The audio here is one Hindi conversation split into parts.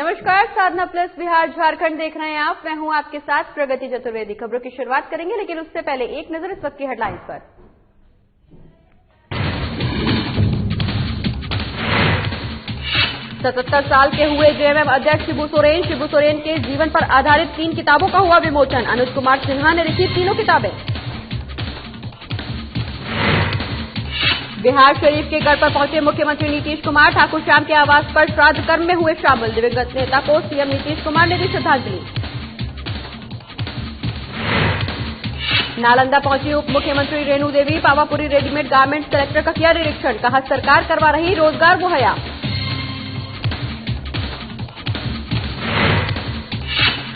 नमस्कार, साधना प्लस बिहार झारखंड देख रहे हैं आप। मैं हूं आपके साथ प्रगति चतुर्वेदी। खबरों की शुरुआत करेंगे, लेकिन उससे पहले एक नजर इस वक्त की हेडलाइंस पर। 77 साल के हुए जेएमएम अध्यक्ष शिबू सोरेन। शिबू सोरेन के जीवन पर आधारित 3 किताबों का हुआ विमोचन। अनुज कुमार सिन्हा ने लिखी तीनों किताबें। बिहार शरीफ के गढ़ पर पहुंचे मुख्यमंत्री नीतीश कुमार। ठाकुर श्याम के आवास पर श्राद्ध कर्म में हुए शामिल। दिवंगत नेता को सीएम नीतीश कुमार ने दी श्रद्धांजलि। नालंदा पहुंची उप मुख्यमंत्री Renu Devi. Pawapuri readymade garments collector का किया निरीक्षण। कहा, सरकार करवा रही रोजगार मुहैया।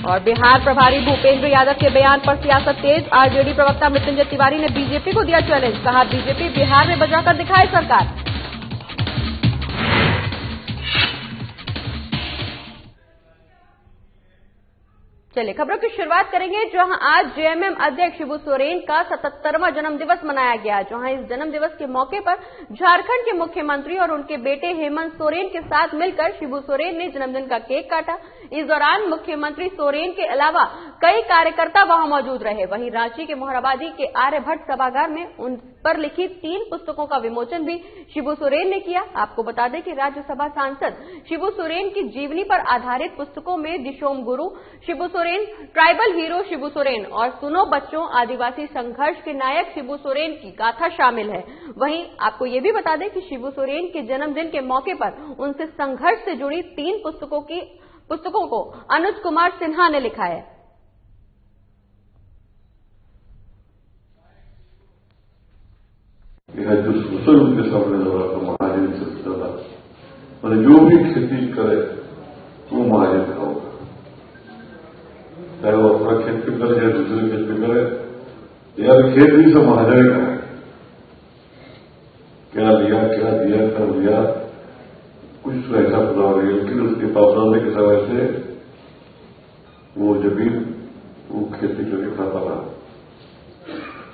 और बिहार प्रभारी भूपेंद्र यादव के बयान पर सियासत तेज। आरजेडी प्रवक्ता मृत्युंजय तिवारी ने बीजेपी को दिया चैलेंज। कहा, बीजेपी बिहार में बजाकर दिखाए सरकार। चलिए खबरों की शुरुआत करेंगे, जहां आज जेएमएम अध्यक्ष शिबू सोरेन का 77वां जन्मदिवस मनाया गया। जहां इस जन्मदिवस के मौके पर झारखंड के मुख्यमंत्री और उनके बेटे हेमंत सोरेन के साथ मिलकर शिबू सोरेन ने जन्मदिन का केक काटा। इस दौरान मुख्यमंत्री सोरेन के अलावा कई कार्यकर्ता वहां मौजूद रहे। वहीं रांची के मोहराबादी के आर्यभट्ट सभागार में उन पर लिखी 3 पुस्तकों का विमोचन भी शिबू सोरेन ने किया। आपको बता दें कि राज्यसभा सांसद शिबू सोरेन की जीवनी पर आधारित पुस्तकों में दिशोम गुरु शिबू सोरेन, ट्राइबल हीरो शिबू सोरेन और सुनो बच्चों आदिवासी संघर्ष के नायक शिबू सोरेन की गाथा शामिल है। वहीं आपको ये भी बता दें कि शिबू सोरेन के जन्मदिन के मौके पर उनसे संघर्ष से जुड़ी 3 पुस्तकों को अनुज कुमार सिन्हा ने लिखा है। जो सोशल उनके सामने लगा तो महाजन से था, मैंने जो भी खेती करे वो महाजन का होगा, चाहे वो अपना खेत पे करे या दूसरे खेत पे करे, यार खेत भी सब महाजन का है। क्या लिया, क्या दिया, कब लिया, कुछ ऐसा पता नहीं, लेकिन उसके पास रहने के समय से वो जमीन वो खेती करके खाता रहा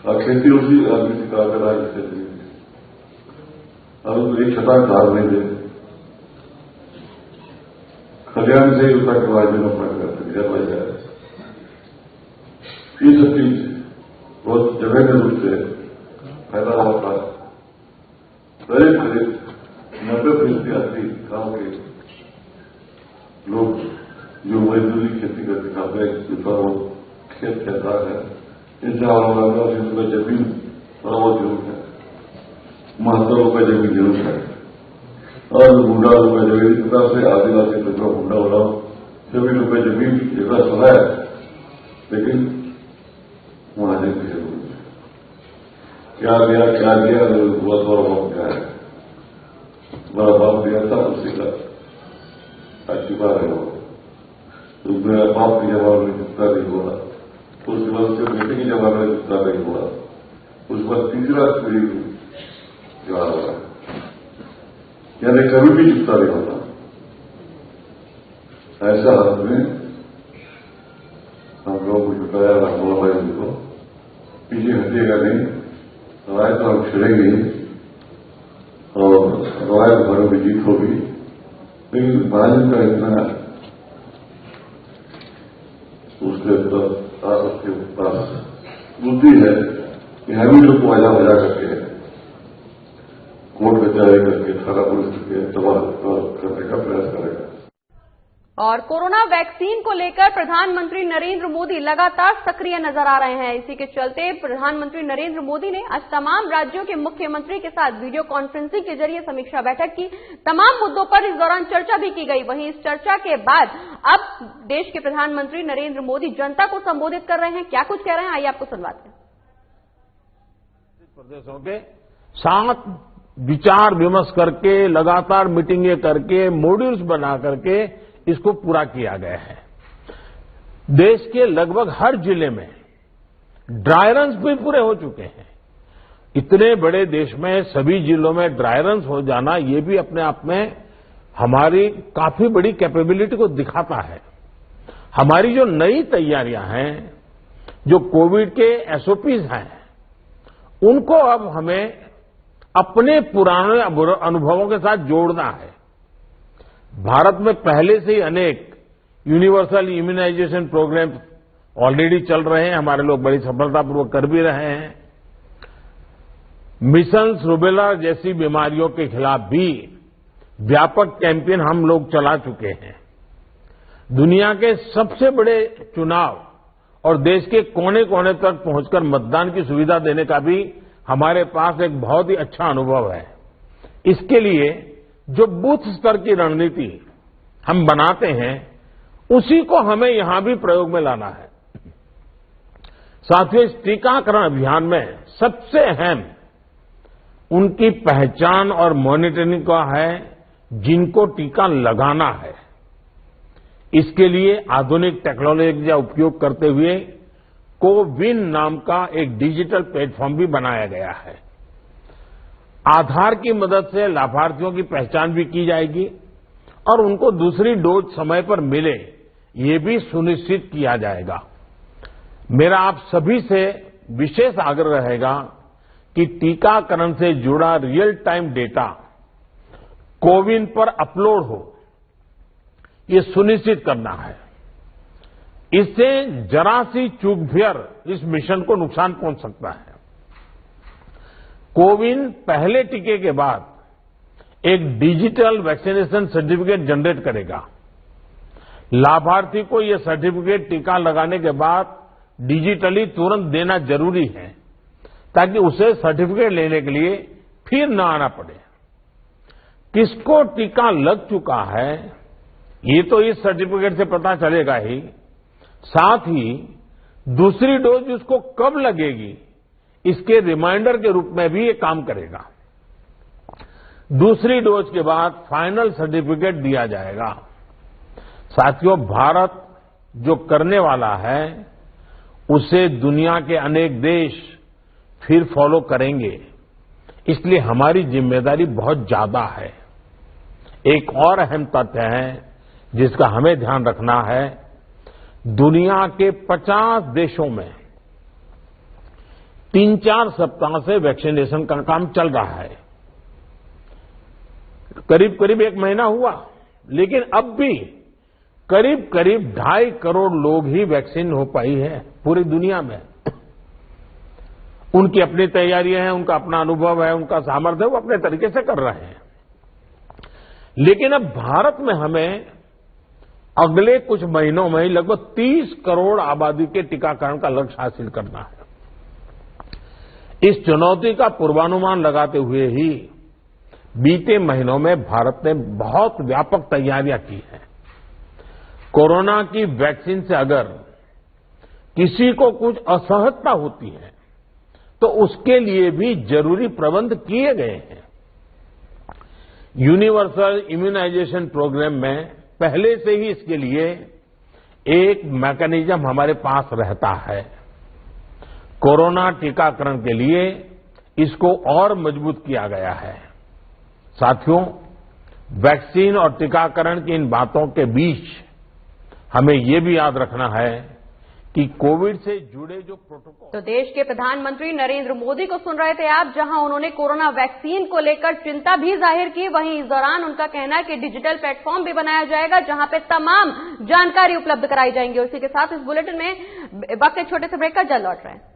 और खेती उसी आदमी से कहा कर रहा है जिससे अब एक छठा धार नहीं दे खलियान से ही उसका वाजन अपना करते घर लग जाए। ये सब चीज बहुत जगह के रूप से फायदा होता है। करीब 90% आदमी गांव के लोग जो मजदूरी खेती करके खाते हैं, जिसका वो खेत कहता है, इनसे हमारा जमीन थोड़ा बहुत जरूर है, 72 रुपये जमीन जरूर है और 100 रुपये जमीन इस प्रकार से आदिवासी बच्चों को 100 रुपये जमीन जगह सुना है, लेकिन महाजन की जरूरत है। क्या दिया बहुत बड़ा बाप क्या है, बड़ा बाप दिया था उसी का आशीर्वाद है। वो तो मेरा बाप की जमाने में जितना नहीं हुआ, उसके बाद उसके बेटे की जमाने में जितना नहीं हुआ, उसके बाद तीसरा पीढ़ी जो आ रहा है, यानी कभी भी जितना नहीं होता। ऐसा हाथ में हम लोगों को जुटाया रामोला भाई उनको, पीछे हटेगा नहीं, राय तो हम छिड़ेंगे ही और राय तो घरों में जीत होगी, लेकिन महाजन का इतना उसके पास बुद्धि है कि हम ही लोग को वजह करके कोर्ट कचहरी करके थाना पुलिस के तबाह करने का प्रयास करेगा। और कोरोना वैक्सीन को लेकर प्रधानमंत्री नरेंद्र मोदी लगातार सक्रिय नजर आ रहे हैं। इसी के चलते प्रधानमंत्री नरेंद्र मोदी ने आज तमाम राज्यों के मुख्यमंत्री के साथ वीडियो कॉन्फ्रेंसिंग के जरिए समीक्षा बैठक की। तमाम मुद्दों पर इस दौरान चर्चा भी की गई। वहीं इस चर्चा के बाद अब देश के प्रधानमंत्री नरेंद्र मोदी जनता को संबोधित कर रहे हैं। क्या कुछ कह रहे हैं, आइए आपको सुनवाते हैं। प्रदेशों के साथ विचार विमर्श करके, लगातार मीटिंगें करके, मॉड्यूल्स बना करके इसको पूरा किया गया है। देश के लगभग हर जिले में ड्राई रन्स भी पूरे हो चुके हैं। इतने बड़े देश में सभी जिलों में ड्राई रन्स हो जाना, ये भी अपने आप में हमारी काफी बड़ी कैपेबिलिटी को दिखाता है। हमारी जो नई तैयारियां हैं, जो कोविड के एसओपीज हैं, उनको अब हमें अपने पुराने अनुभवों के साथ जोड़ना है। भारत में पहले से ही अनेक यूनिवर्सल इम्यूनाइजेशन प्रोग्राम ऑलरेडी चल रहे हैं, हमारे लोग बड़ी सफलतापूर्वक कर भी रहे हैं। मिशंस रूबेला जैसी बीमारियों के खिलाफ भी व्यापक कैंपेन हम लोग चला चुके हैं। दुनिया के सबसे बड़े चुनाव और देश के कोने कोने तक पहुंचकर मतदान की सुविधा देने का भी हमारे पास एक बहुत ही अच्छा अनुभव है। इसके लिए जो बूथ स्तर की रणनीति हम बनाते हैं, उसी को हमें यहां भी प्रयोग में लाना है। साथियों, इस टीकाकरण अभियान में सबसे अहम उनकी पहचान और मॉनिटरिंग का है जिनको टीका लगाना है। इसके लिए आधुनिक टेक्नोलॉजी का उपयोग करते हुए कोविन नाम का एक डिजिटल प्लेटफॉर्म भी बनाया गया है। आधार की मदद से लाभार्थियों की पहचान भी की जाएगी और उनको दूसरी डोज समय पर मिले, ये भी सुनिश्चित किया जाएगा। मेरा आप सभी से विशेष आग्रह रहेगा कि टीकाकरण से जुड़ा रियल टाइम डेटा कोविन पर अपलोड हो, ये सुनिश्चित करना है। इससे जरा सी चूक भी इस मिशन को नुकसान पहुंच सकता है। कोविन पहले टीके के बाद एक डिजिटल वैक्सीनेशन सर्टिफिकेट जनरेट करेगा। लाभार्थी को यह सर्टिफिकेट टीका लगाने के बाद डिजिटली तुरंत देना जरूरी है, ताकि उसे सर्टिफिकेट लेने के लिए फिर न आना पड़े। किसको टीका लग चुका है, ये तो इस सर्टिफिकेट से पता चलेगा ही, साथ ही दूसरी डोज उसको कब लगेगी, इसके रिमाइंडर के रूप में भी ये काम करेगा। दूसरी डोज के बाद फाइनल सर्टिफिकेट दिया जाएगा। साथियों, भारत जो करने वाला है, उसे दुनिया के अनेक देश फिर फॉलो करेंगे। इसलिए हमारी जिम्मेदारी बहुत ज्यादा है। एक और अहम तथ्य है जिसका हमें ध्यान रखना है, दुनिया के 50 देशों में 3-4 सप्ताह से वैक्सीनेशन का काम चल रहा है। करीब करीब 1 महीना हुआ, लेकिन अब भी करीब करीब 2.5 करोड़ लोग ही वैक्सीन हो पाई है पूरी दुनिया में। उनकी अपनी तैयारियां हैं, उनका अपना अनुभव है, उनका सामर्थ्य है, वो अपने तरीके से कर रहे हैं। लेकिन अब भारत में हमें अगले कुछ महीनों में ही लगभग 30 करोड़ आबादी के टीकाकरण का लक्ष्य हासिल करना है। इस चुनौती का पूर्वानुमान लगाते हुए ही बीते महीनों में भारत ने बहुत व्यापक तैयारियां की हैं। कोरोना की वैक्सीन से अगर किसी को कुछ असहजता होती है, तो उसके लिए भी जरूरी प्रबंध किए गए हैं। यूनिवर्सल इम्यूनाइजेशन प्रोग्राम में पहले से ही इसके लिए एक मैकेनिज्म हमारे पास रहता है। कोरोना टीकाकरण के लिए इसको और मजबूत किया गया है। साथियों, वैक्सीन और टीकाकरण की इन बातों के बीच हमें ये भी याद रखना है कि कोविड से जुड़े जो प्रोटोकॉल। तो देश के प्रधानमंत्री नरेंद्र मोदी को सुन रहे थे आप, जहां उन्होंने कोरोना वैक्सीन को लेकर चिंता भी जाहिर की। वहीं इस दौरान उनका कहना है कि डिजिटल प्लेटफॉर्म भी बनाया जाएगा, जहां पे तमाम जानकारी उपलब्ध कराई जाएंगी। और इसी के साथ इस बुलेटिन में वक्त एक छोटे से ब्रेक का जल्द लौट रहे हैं।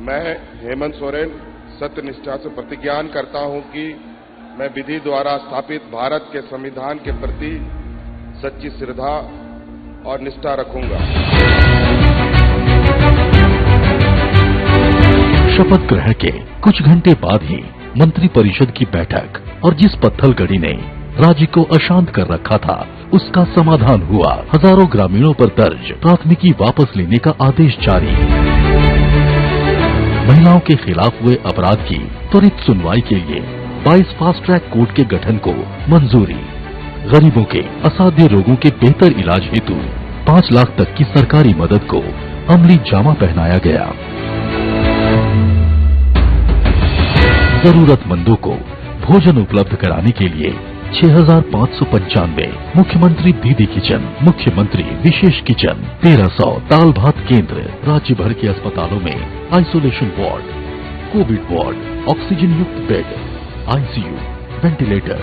मैं हेमंत सोरेन सत्यनिष्ठा से प्रतिज्ञान करता हूं कि मैं विधि द्वारा स्थापित भारत के संविधान के प्रति सच्ची श्रद्धा और निष्ठा रखूंगा। शपथ ग्रहण के कुछ घंटे बाद ही मंत्रिपरिषद की बैठक और जिस पत्थलगड़ी ने राज्य को अशांत कर रखा था, उसका समाधान हुआ। हजारों ग्रामीणों पर दर्ज प्राथमिकी वापस लेने का आदेश जारी। महिलाओं के खिलाफ हुए अपराध की त्वरित सुनवाई के लिए 22 फास्ट ट्रैक कोर्ट के गठन को मंजूरी। गरीबों के असाध्य रोगों के बेहतर इलाज हेतु 5 लाख तक की सरकारी मदद को अमली जामा पहनाया गया। जरूरतमंदों को भोजन उपलब्ध कराने के लिए 6,595 मुख्यमंत्री दीदी किचन, मुख्यमंत्री विशेष किचन, 1,300 दाल भात केंद्र, राज्य भर के अस्पतालों में isolation ward, Covid ward, oxygen युक्त बेड, आईसीयू, वेंटिलेटर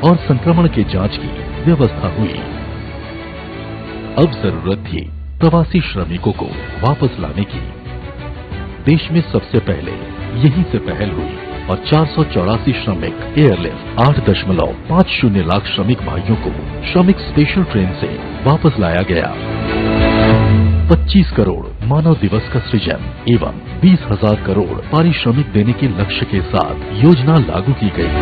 और संक्रमण के जांच की व्यवस्था हुई। अब जरूरत थी प्रवासी श्रमिकों को वापस लाने की। देश में सबसे पहले यहीं से पहल हुई और 484 श्रमिक एयरलिफ्ट 8.50 लाख श्रमिक भाइयों को श्रमिक स्पेशल ट्रेन से वापस लाया गया। 25 करोड़ मानव दिवस का सृजन एवं 20,000 करोड़ पारिश्रमिक देने के लक्ष्य के साथ योजना लागू की गई।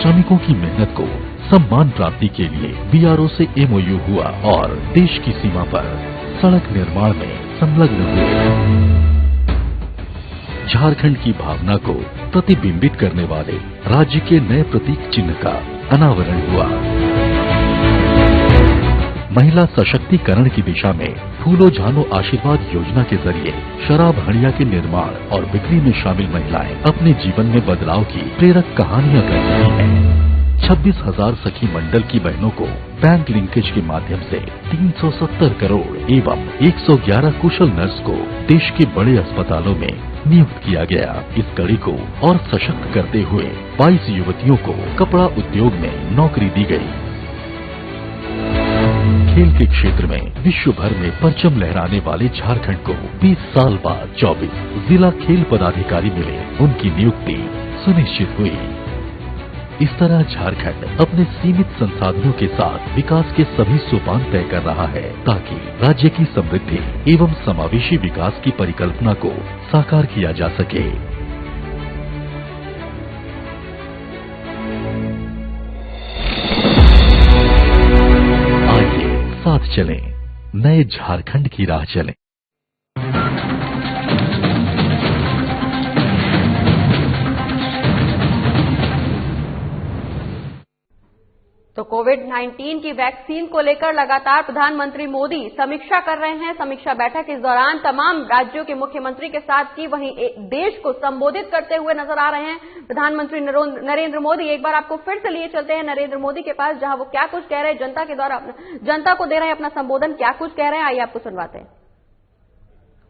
श्रमिकों की मेहनत को सम्मान प्राप्ति के लिए बीआरओ से एमओयू हुआ और देश की सीमा पर सड़क निर्माण में संलग्न हुए। झारखंड की भावना को प्रतिबिंबित करने वाले राज्य के नए प्रतीक चिन्ह का अनावरण हुआ। महिला सशक्तिकरण की दिशा में फूलो झानो आशीर्वाद योजना के जरिए शराब हड़िया के निर्माण और बिक्री में शामिल महिलाएं अपने जीवन में बदलाव की प्रेरक कहानियां कर रही हैं। 26,000 सखी मंडल की बहनों को बैंक लिंकेज के माध्यम से 370 करोड़ एवं 111 कुशल नर्स को देश के बड़े अस्पतालों में नियुक्त किया गया। इस कड़ी को और सशक्त करते हुए 22 युवतियों को कपड़ा उद्योग में नौकरी दी गई। खेल के क्षेत्र में विश्व भर में परचम लहराने वाले झारखंड को 20 साल बाद 24 जिला खेल पदाधिकारी मिले, उनकी नियुक्ति सुनिश्चित हुई। इस तरह झारखंड अपने सीमित संसाधनों के साथ विकास के सभी सोपान तय कर रहा है ताकि राज्य की समृद्धि एवं समावेशी विकास की परिकल्पना को साकार किया जा सके। आइए साथ चलें, नए झारखंड की राह चलें। तो कोविड-19 की वैक्सीन को लेकर लगातार प्रधानमंत्री मोदी समीक्षा कर रहे हैं। समीक्षा बैठक इस दौरान तमाम राज्यों के मुख्यमंत्री के साथ की, वहीं देश को संबोधित करते हुए नजर आ रहे हैं प्रधानमंत्री नरेंद्र मोदी। एक बार आपको फिर से लिए चलते हैं नरेंद्र मोदी के पास, जहां वो क्या कुछ कह रहे हैं, जनता के द्वारा जनता को दे रहे हैं अपना संबोधन, क्या कुछ कह रहे हैं, आइए आपको सुनवाते हैं।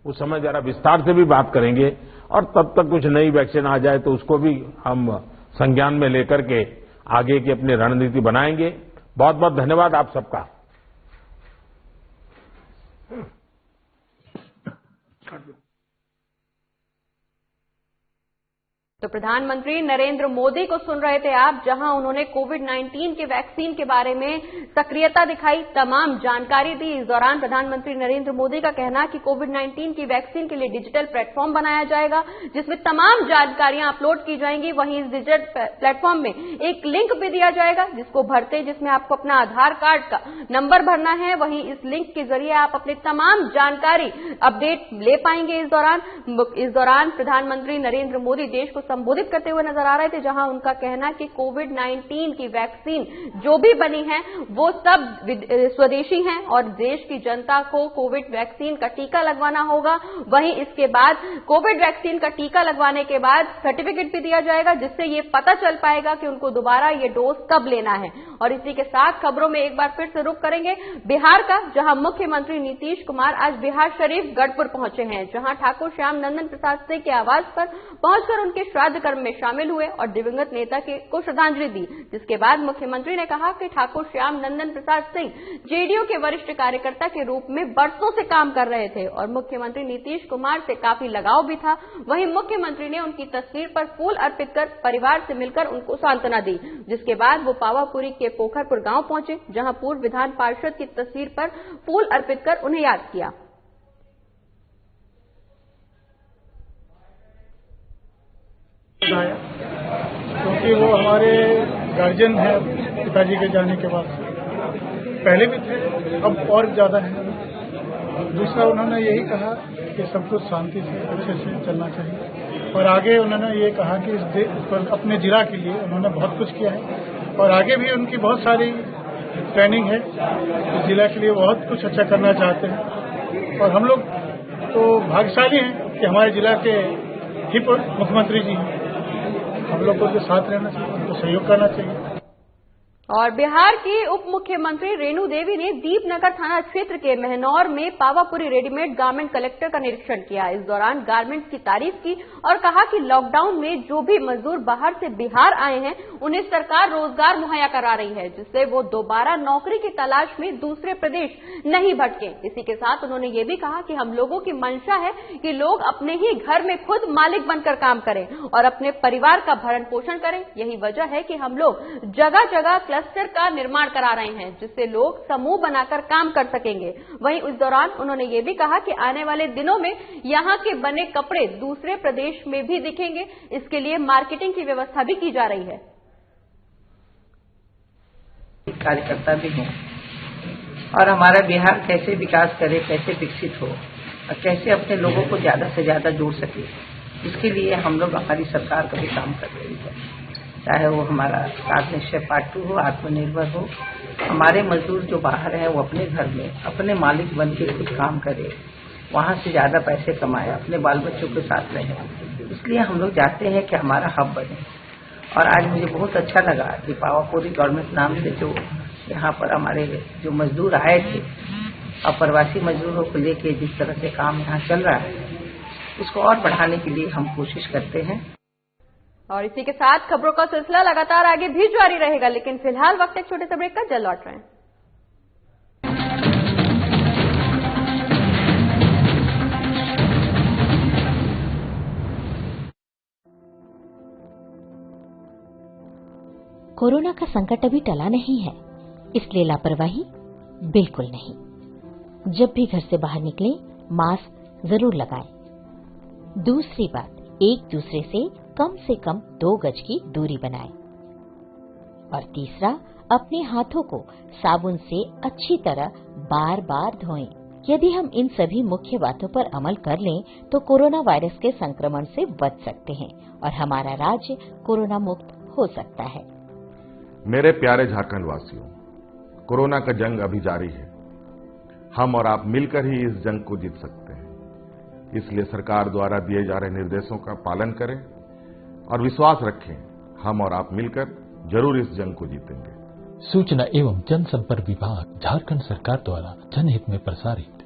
उस समय जरा विस्तार से भी बात करेंगे और तब तक कुछ नई वैक्सीन आ जाए तो उसको भी हम संज्ञान में लेकर के आगे की अपनी रणनीति बनाएंगे। बहुत बहुत धन्यवाद आप सबका। तो प्रधानमंत्री नरेंद्र मोदी को सुन रहे थे आप, जहां उन्होंने कोविड-19 के वैक्सीन के बारे में सक्रियता दिखाई, तमाम जानकारी दी। इस दौरान प्रधानमंत्री नरेंद्र मोदी का कहना कि कोविड-19 की वैक्सीन के लिए डिजिटल प्लेटफॉर्म बनाया जाएगा जिसमें तमाम जानकारियां अपलोड की जाएंगी। वहीं इस डिजिटल प्लेटफॉर्म में एक लिंक भी दिया जाएगा जिसको भरते, जिसमें आपको अपना आधार कार्ड का नंबर भरना है। वहीं इस लिंक के जरिए आप अपनी तमाम जानकारी अपडेट ले पाएंगे। इस दौरान प्रधानमंत्री नरेंद्र मोदी देश को संबोधित करते हुए नजर आ रहे थे, जहां उनका कहना कि कोविड-19 की वैक्सीन जो भी बनी है वो सब स्वदेशी हैं और देश की जनता को कोविड वैक्सीन का टीका लगवाना होगा। वहीं इसके बाद कोविड वैक्सीन का टीका लगवाने के बाद सर्टिफिकेट भी दिया जाएगा जिससे ये पता चल पाएगा कि उनको दोबारा ये डोज कब लेना है। और इसी के साथ खबरों में एक बार फिर से रुख करेंगे बिहार का, जहां मुख्यमंत्री नीतीश कुमार आज बिहार शरीफ गढ़पुर पहुंचे हैं, जहां ठाकुर श्याम नंदन प्रसाद सिंह के आवास पर पहुंचकर उनके श्राद्ध कर्म में शामिल हुए और दिवंगत नेता को श्रद्धांजलि दी। जिसके बाद मुख्यमंत्री ने कहा कि ठाकुर श्याम नंदन प्रसाद सिंह जेडीयू के वरिष्ठ कार्यकर्ता के रूप में बरसों से काम कर रहे थे और मुख्यमंत्री नीतीश कुमार से काफी लगाव भी था। वहीं मुख्यमंत्री ने उनकी तस्वीर पर फूल अर्पित कर परिवार से मिलकर उनको सांत्वना दी। जिसके बाद वो पावापुरी के पोखरपुर गांव पहुंचे, जहां पूर्व विधान पार्षद की तस्वीर पर फूल अर्पित कर उन्हें याद किया। क्योंकि वो हमारे गार्जियन हैं पिताजी के जाने के बाद, पहले भी थे अब और ज्यादा है। दूसरा उन्होंने यही कहा कि सब कुछ शांति से अच्छे से चलना चाहिए और आगे उन्होंने ये कहा कि अपने जिला के लिए उन्होंने बहुत कुछ किया है और आगे भी उनकी बहुत सारी ट्रेनिंग है। इस जिला के लिए बहुत कुछ अच्छा करना चाहते हैं और हम लोग तो भाग्यशाली हैं कि हमारे जिला के ही मुख्यमंत्री जी हैं। हम लोग को उनके साथ रहना चाहिए, उनको सहयोग करना चाहिए। और बिहार की उप मुख्यमंत्री रेणु देवी ने दीपनगर थाना क्षेत्र के महनौर में पावापुरी रेडीमेड गारमेंट कलेक्टर का निरीक्षण किया। इस दौरान गारमेंट्स की तारीफ की और कहा कि लॉकडाउन में जो भी मजदूर बाहर से बिहार आए हैं उन्हें सरकार रोजगार मुहैया करा रही है, जिससे वो दोबारा नौकरी की तलाश में दूसरे प्रदेश नहीं भटके। इसी के साथ उन्होंने ये भी कहा कि हम लोगों की मंशा है कि लोग अपने ही घर में खुद मालिक बनकर काम करें और अपने परिवार का भरण पोषण करें। यही वजह है कि हम लोग जगह जगह क्लस्टर का निर्माण करा रहे हैं, जिससे लोग समूह बनाकर काम कर सकेंगे। वहीं इस दौरान उन्होंने ये भी कहा कि आने वाले दिनों में यहां के बने कपड़े दूसरे प्रदेश में भी दिखेंगे। इसके लिए मार्केटिंग की व्यवस्था भी की जा रही है। कार्यकर्ता भी हूँ और हमारा बिहार कैसे विकास करे, कैसे विकसित हो और कैसे अपने लोगों को ज्यादा से ज्यादा जोड़ सके, इसके लिए हम लोग हमारी सरकार का भी काम कर रही है। चाहे वो हमारा सात निश्चय पार्ट 2 हो, आत्मनिर्भर हो, हमारे मजदूर जो बाहर हैं वो अपने घर में अपने मालिक बन के खुद काम करे, वहां से ज्यादा पैसे कमाए, अपने बाल बच्चों के साथ रहे। इसलिए हम लोग चाहते हैं कि हमारा हब बने। और आज मुझे बहुत अच्छा लगा कि पावापुरी गवर्नमेंट नाम से जो यहाँ पर हमारे जो मजदूर आए थे, अप्रवासी मजदूरों को लेके जिस तरह से काम यहाँ चल रहा है, उसको और बढ़ाने के लिए हम कोशिश करते हैं। और इसी के साथ खबरों का सिलसिला लगातार आगे भी जारी रहेगा, लेकिन फिलहाल वक्त एक छोटे से ब्रेक का। जल्द लौट रहे हैं। कोरोना का संकट अभी टला नहीं है, इसलिए लापरवाही बिल्कुल नहीं। जब भी घर से बाहर निकलें, मास्क जरूर लगाएं। दूसरी बात, एक दूसरे से कम 2 गज की दूरी बनाएं। और तीसरा, अपने हाथों को साबुन से अच्छी तरह बार बार धोएं। यदि हम इन सभी मुख्य बातों पर अमल कर लें तो कोरोना वायरस के संक्रमण से बच सकते हैं और हमारा राज्य कोरोना मुक्त हो सकता है। मेरे प्यारे झारखंड वासियों, कोरोना का जंग अभी जारी है। हम और आप मिलकर ही इस जंग को जीत सकते हैं। इसलिए सरकार द्वारा दिए जा रहे निर्देशों का पालन करें और विश्वास रखें, हम और आप मिलकर जरूर इस जंग को जीतेंगे। सूचना एवं जनसंपर्क विभाग, झारखंड सरकार द्वारा जनहित में प्रसारित।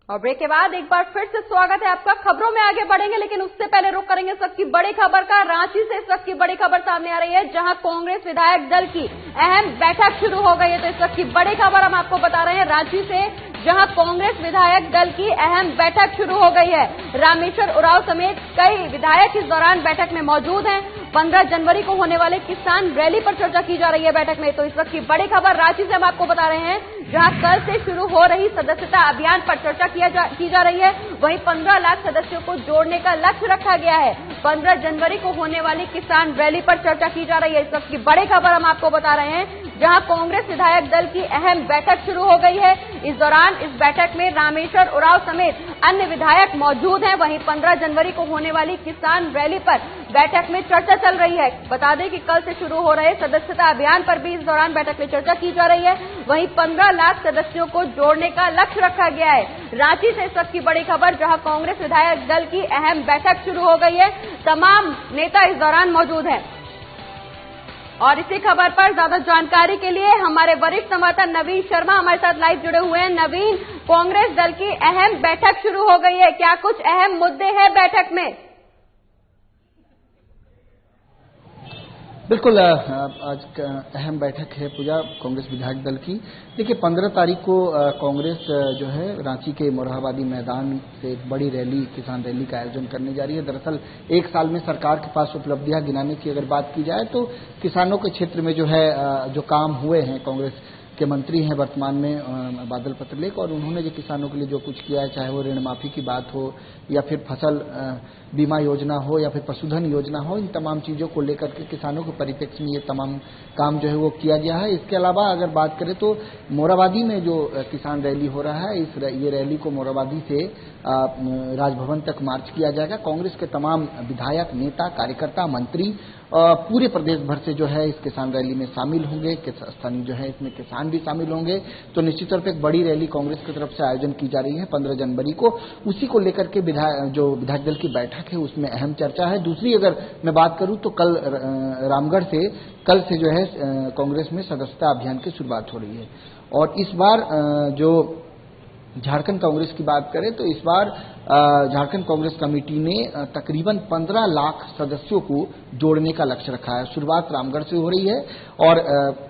और ब्रेक के बाद एक बार फिर से स्वागत है आपका। खबरों में आगे बढ़ेंगे, लेकिन उससे पहले रुक करेंगे इस वक्त की बड़ी खबर का। रांची से इस वक्त की बड़ी खबर सामने आ रही है, जहां कांग्रेस विधायक दल की अहम बैठक शुरू हो गई है। तो इस वक्त की बड़ी खबर हम आपको बता रहे हैं रांची से, जहां कांग्रेस विधायक दल की अहम बैठक शुरू हो गई है। रामेश्वर उरांव समेत कई विधायक इस दौरान बैठक में मौजूद हैं। 15 जनवरी को होने वाले किसान रैली पर चर्चा की जा रही है बैठक में। तो इस वक्त की बड़ी खबर रांची से हम आपको बता रहे हैं, जहां कल से शुरू हो रही सदस्यता अभियान पर चर्चा की जा रही है। वहीं 15 लाख सदस्यों को जोड़ने का लक्ष्य रखा गया है। 15 जनवरी को होने वाली किसान रैली पर चर्चा की जा रही है। इस वक्त की बड़ी खबर हम आपको बता रहे हैं, जहां कांग्रेस विधायक दल की अहम बैठक शुरू हो गई है। इस दौरान इस बैठक में रामेश्वर उरांव समेत अन्य विधायक मौजूद हैं। वहीं 15 जनवरी को होने वाली किसान रैली पर बैठक में चर्चा चल रही है। बता दें कि कल से शुरू हो रहे सदस्यता अभियान पर भी इस दौरान बैठक में चर्चा की जा रही है। वहीं 15 लाख सदस्यों को जोड़ने का लक्ष्य रखा गया है। रांची से इस वक्त की बड़ी खबर, जहां कांग्रेस विधायक दल की अहम बैठक शुरू हो गई है। तमाम नेता इस दौरान मौजूद हैं। और इसी खबर पर ज्यादा जानकारी के लिए हमारे वरिष्ठ संवाददाता नवीन शर्मा हमारे साथ लाइव जुड़े हुए हैं। नवीन, कांग्रेस दल की अहम बैठक शुरू हो गई है, क्या कुछ अहम मुद्दे हैं बैठक में? बिल्कुल, आज अहम बैठक है पूजा कांग्रेस विधायक दल की। देखिए, 15 तारीख को कांग्रेस जो है रांची के मोरहाबादी मैदान से एक बड़ी रैली, किसान रैली का आयोजन करने जा रही है। दरअसल एक साल में सरकार के पास उपलब्धियां गिनाने की अगर बात की जाए तो किसानों के क्षेत्र में जो है जो काम हुए हैं, कांग्रेस के मंत्री हैं वर्तमान में बादल पत्रलेख, और उन्होंने जो किसानों के लिए जो कुछ किया है, चाहे वो ऋण माफी की बात हो या फिर फसल बीमा योजना हो या फिर पशुधन योजना हो, इन तमाम चीजों को लेकर के किसानों के परिप्रेक्ष्य में ये तमाम काम जो है वो किया गया है। इसके अलावा अगर बात करें तो मोरहाबादी में जो किसान रैली हो रहा है, ये रैली को मोरहाबादी से राजभवन तक मार्च किया जाएगा। कांग्रेस के तमाम विधायक, नेता, कार्यकर्ता, मंत्री पूरे प्रदेश भर से जो है इस किसान रैली में शामिल होंगे। स्थानीय जो है इसमें किसान भी शामिल होंगे। तो निश्चित तौर पर एक बड़ी रैली कांग्रेस की तरफ से आयोजन की जा रही है 15 जनवरी को। उसी को लेकर के जो विधायक दल की बैठक है उसमें अहम चर्चा है। दूसरी अगर मैं बात करूं तो कल रामगढ़ से जो है कांग्रेस में सदस्यता अभियान की शुरुआत हो रही है। और इस बार जो झारखंड कांग्रेस की बात करें तो इस बार झारखंड कांग्रेस कमेटी ने तकरीबन 15 लाख सदस्यों को जोड़ने का लक्ष्य रखा है। शुरुआत रामगढ़ से हो रही है और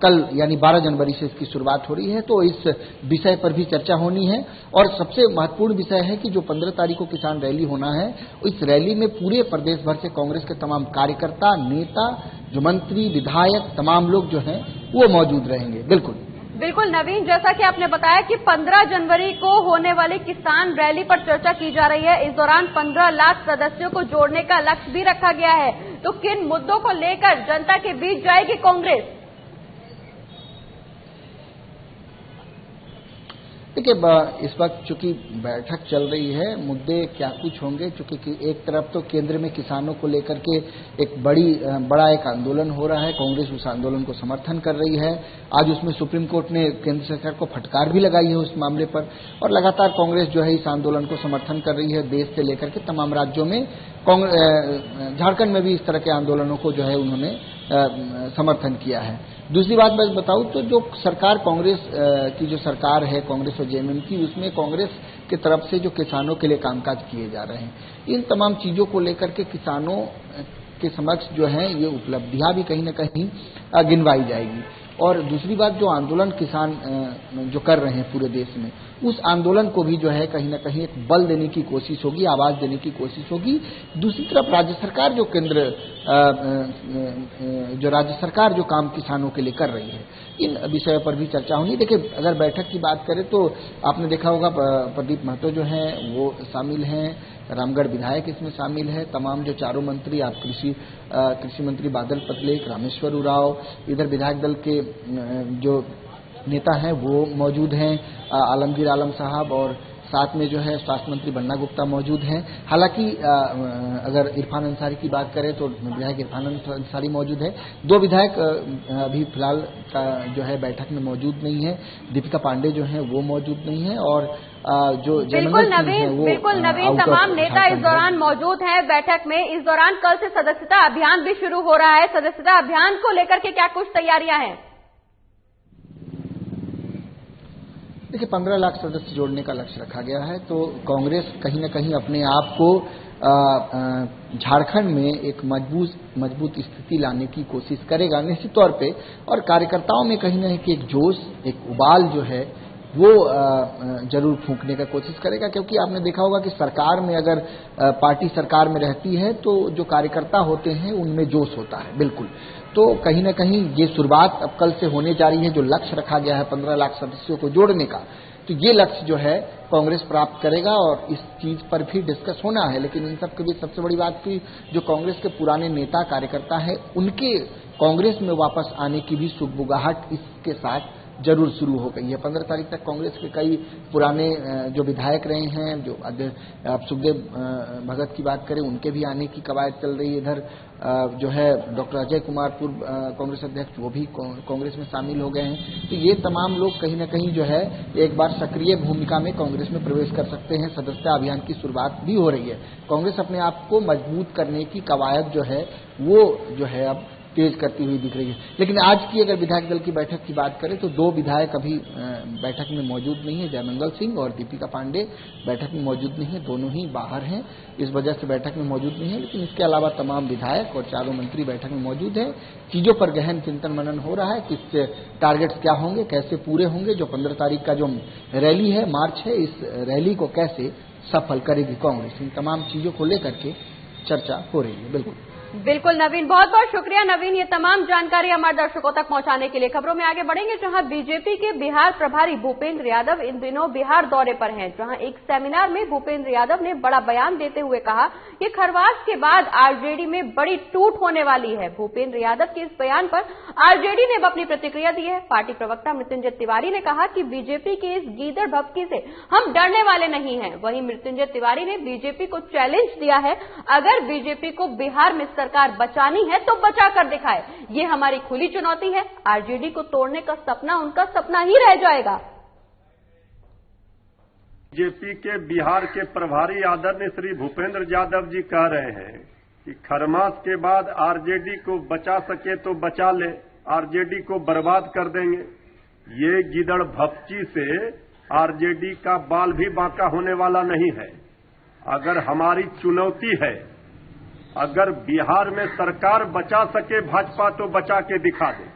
कल यानी 12 जनवरी से इसकी शुरुआत हो रही है। तो इस विषय पर भी चर्चा होनी है। और सबसे महत्वपूर्ण विषय है कि जो 15 तारीख को किसान रैली होना है, इस रैली में पूरे प्रदेश भर से कांग्रेस के तमाम कार्यकर्ता, नेता, जो मंत्री, विधायक, तमाम लोग जो हैं वो मौजूद रहेंगे। बिल्कुल नवीन, जैसा कि आपने बताया कि 15 जनवरी को होने वाली किसान रैली पर चर्चा की जा रही है। इस दौरान 15 लाख सदस्यों को जोड़ने का लक्ष्य भी रखा गया है। तो किन मुद्दों को लेकर जनता के बीच जाएगी कांग्रेस? देखिए, इस वक्त चूंकि बैठक चल रही है, मुद्दे क्या कुछ होंगे, चूंकि एक तरफ तो केंद्र में किसानों को लेकर के एक बड़ा एक आंदोलन हो रहा है। कांग्रेस उस आंदोलन को समर्थन कर रही है। आज उसमें सुप्रीम कोर्ट ने केंद्र सरकार को फटकार भी लगाई है उस मामले पर। और लगातार कांग्रेस जो है इस आंदोलन को समर्थन कर रही है। देश से लेकर के तमाम राज्यों में, झारखंड में भी इस तरह के आंदोलनों को जो है उन्होंने समर्थन किया है। दूसरी बात मैं बताऊं तो जो सरकार कांग्रेस की जो सरकार है, कांग्रेस और जेएमएम की, उसमें कांग्रेस की तरफ से जो किसानों के लिए कामकाज किए जा रहे हैं, इन तमाम चीजों को लेकर के किसानों के समक्ष जो है ये उपलब्धियां भी कहीं न कहीं गिनवाई जाएगी। और दूसरी बात, जो आंदोलन किसान जो कर रहे हैं पूरे देश में, उस आंदोलन को भी जो है कहीं न कहीं एक बल देने की कोशिश होगी, आवाज देने की कोशिश होगी। दूसरी तरफ राज्य सरकार राज्य सरकार जो काम किसानों के लिए कर रही है, इन विषयों पर भी चर्चा होनी। देखिए, अगर बैठक की बात करें तो आपने देखा होगा प्रदीप महतो जो हैं वो शामिल हैं, रामगढ़ विधायक इसमें शामिल है, तमाम जो चारों मंत्री, आप कृषि मंत्री बादल पत्रलेख, रामेश्वर उरांव, इधर विधायक दल के जो नेता हैं वो मौजूद हैं, आलमगीर आलम साहब, और साथ में जो है स्वास्थ्य मंत्री बन्ना गुप्ता मौजूद हैं। हालांकि अगर इरफान अंसारी की बात करें तो विधायक इरफान अंसारी मौजूद है। 2 विधायक अभी फिलहाल जो है बैठक में मौजूद नहीं है। दीपिका पांडे जो है वो मौजूद नहीं है। और जो बिल्कुल नवीन, तमाम नेता इस दौरान मौजूद हैं बैठक में। इस दौरान कल से सदस्यता अभियान भी शुरू हो रहा है। सदस्यता अभियान को लेकर के क्या कुछ तैयारियां हैं? देखिए, 15 लाख सदस्य जोड़ने का लक्ष्य रखा गया है। तो कांग्रेस कहीं न कहीं अपने आप को झारखंड में एक मजबूत स्थिति लाने की कोशिश करेगा निश्चित तौर पे। और कार्यकर्ताओं में कहीं न कहीं एक जोश, एक उबाल जो है वो जरूर फूंकने का कोशिश करेगा। क्योंकि आपने देखा होगा कि सरकार में अगर पार्टी सरकार में रहती है तो जो कार्यकर्ता होते हैं उनमें जोश होता है। बिल्कुल, तो कहीं न कहीं ये शुरुआत अब कल से होने जा रही है। जो लक्ष्य रखा गया है 15 लाख सदस्यों को जोड़ने का, तो ये लक्ष्य जो है कांग्रेस प्राप्त करेगा और इस चीज पर भी डिस्कस होना है। लेकिन इन सब के बीच सबसे बड़ी बात की, जो कांग्रेस के पुराने नेता कार्यकर्ता हैं उनके कांग्रेस में वापस आने की भी सुगबुगाहट इसके साथ जरूर शुरू हो गई है। 15 तारीख तक कांग्रेस के कई पुराने जो विधायक रहे हैं, जो आप सुखदेव भगत की बात करें, उनके भी आने की कवायद चल रही है। इधर जो है डॉक्टर अजय कुमार पूर्व कांग्रेस अध्यक्ष, वो भी कांग्रेस में शामिल हो गए हैं। तो ये तमाम लोग कहीं न कहीं जो है एक बार सक्रिय भूमिका में कांग्रेस में प्रवेश कर सकते हैं। सदस्यता अभियान की शुरुआत भी हो रही है। कांग्रेस अपने आप को मजबूत करने की कवायद जो है वो जो है अब तेज करती हुई दिख रही है। लेकिन आज की अगर विधायक दल की बैठक की बात करें तो 2 विधायक अभी बैठक में मौजूद नहीं है। जयमंगल सिंह और दीपिका पांडे बैठक में मौजूद नहीं है, दोनों ही बाहर हैं, इस वजह से बैठक में मौजूद नहीं है। लेकिन इसके अलावा तमाम विधायक और चारों मंत्री बैठक में मौजूद हैं। चीजों पर गहन चिंतन मनन हो रहा है, किस टारगेट्स क्या होंगे, कैसे पूरे होंगे। जो 15 तारीख का जो रैली है, मार्च है, इस रैली को कैसे सफल करेगी कांग्रेस, इन तमाम चीजों को लेकर के चर्चा हो रही है। बिल्कुल बिल्कुल नवीन, बहुत बहुत शुक्रिया नवीन, ये तमाम जानकारी हमारे दर्शकों तक पहुंचाने के लिए। खबरों में आगे बढ़ेंगे, जहां बीजेपी के बिहार प्रभारी भूपेंद्र यादव इन दिनों बिहार दौरे पर हैं, जहां एक सेमिनार में भूपेंद्र यादव ने बड़ा बयान देते हुए कहा कि खरवास के बाद आरजेडी में बड़ी टूट होने वाली है। भूपेंद्र यादव के इस बयान पर आरजेडी ने अपनी प्रतिक्रिया दी है। पार्टी प्रवक्ता मृत्युंजय तिवारी ने कहा कि बीजेपी के इस गीदड़ भभकी से हम डरने वाले नहीं हैं। वहीं मृत्युंजय तिवारी ने बीजेपी को चैलेंज दिया है, अगर बीजेपी को बिहार में सरकार बचानी है तो बचा कर दिखाए, ये हमारी खुली चुनौती है। आरजेडी को तोड़ने का सपना उनका सपना ही रह जाएगा। बीजेपी के बिहार के प्रभारी आदरणीय श्री भूपेंद्र यादव जी कह रहे हैं कि खरमास के बाद आरजेडी को बचा सके तो बचा ले, आरजेडी को बर्बाद कर देंगे। ये गीदड़ भपची से आरजेडी का बाल भी बांका होने वाला नहीं है। अगर हमारी चुनौती है, अगर बिहार में सरकार बचा सके भाजपा तो बचा के दिखा दे।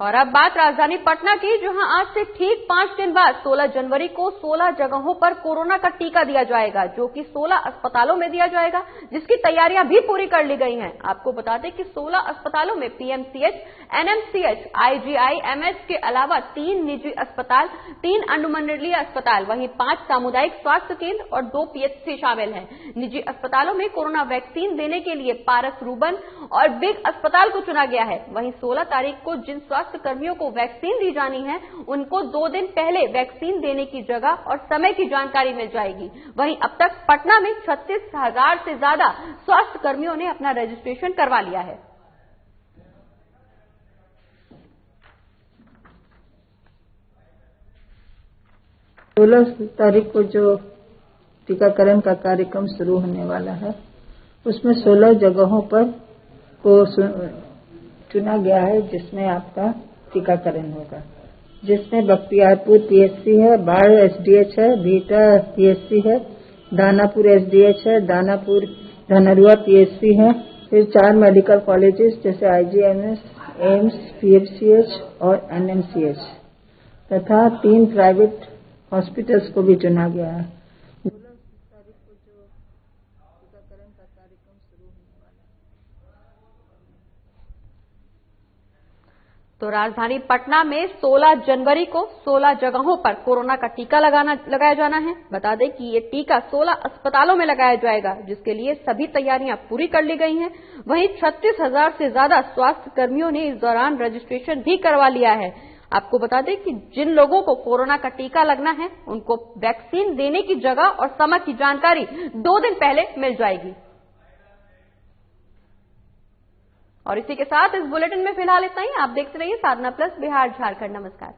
और अब बात राजधानी पटना की, जहां आज से ठीक 5 दिन बाद 16 जनवरी को 16 जगहों पर कोरोना का टीका दिया जाएगा, जो कि 16 अस्पतालों में दिया जाएगा, जिसकी तैयारियां भी पूरी कर ली गई हैं। आपको बता दें कि 16 अस्पतालों में पीएमसीएच, एनएमसीएच, आईजीआईएमएस के अलावा 3 निजी अस्पताल, 3 अनुमंडलीय अस्पताल, वहीं 5 सामुदायिक स्वास्थ्य केंद्र और 2 पीएचसी शामिल हैं। निजी अस्पतालों में कोरोना वैक्सीन देने के लिए पारस रूबन और बिग अस्पताल को चुना गया है। वहीं 16 तारीख को जिन स्वास्थ्य कर्मियों को वैक्सीन दी जानी है, उनको 2 दिन पहले वैक्सीन देने की जगह और समय की जानकारी मिल जाएगी। वहीं अब तक पटना में 36,000 से ज्यादा स्वास्थ्य कर्मियों ने अपना रजिस्ट्रेशन करवा लिया है। सोलह तारीख को जो टीकाकरण का कार्यक्रम शुरू होने वाला है, उसमें 16 जगहों पर को चुना गया है, जिसमें आपका टीकाकरण होगा, जिसमें बख्तियारपुर पीएचसी है, बाढ़ एसडीएच है, भीटा पीएचसी है, दानापुर एसडीएच है, दानापुर धनरुआ पीएचसी है, फिर 4 मेडिकल कॉलेजेस जैसे आईजीएमएस, एम्स, पीएमसीएच और एनएमसीएच तथा 3 प्राइवेट हॉस्पिटल्स को भी चुना गया है। तो राजधानी पटना में 16 जनवरी को 16 जगहों पर कोरोना का टीका लगाया जाना है। बता दें कि ये टीका 16 अस्पतालों में लगाया जाएगा, जिसके लिए सभी तैयारियां पूरी कर ली गई हैं। वहीं 36,000 से ज्यादा स्वास्थ्य कर्मियों ने इस दौरान रजिस्ट्रेशन भी करवा लिया है। आपको बता दें कि जिन लोगों को कोरोना का टीका लगना है, उनको वैक्सीन देने की जगह और समय की जानकारी 2 दिन पहले मिल जाएगी। और इसी के साथ इस बुलेटिन में फिलहाल इतना ही। आप देखते रहिए साधना प्लस बिहार झारखंड। नमस्कार।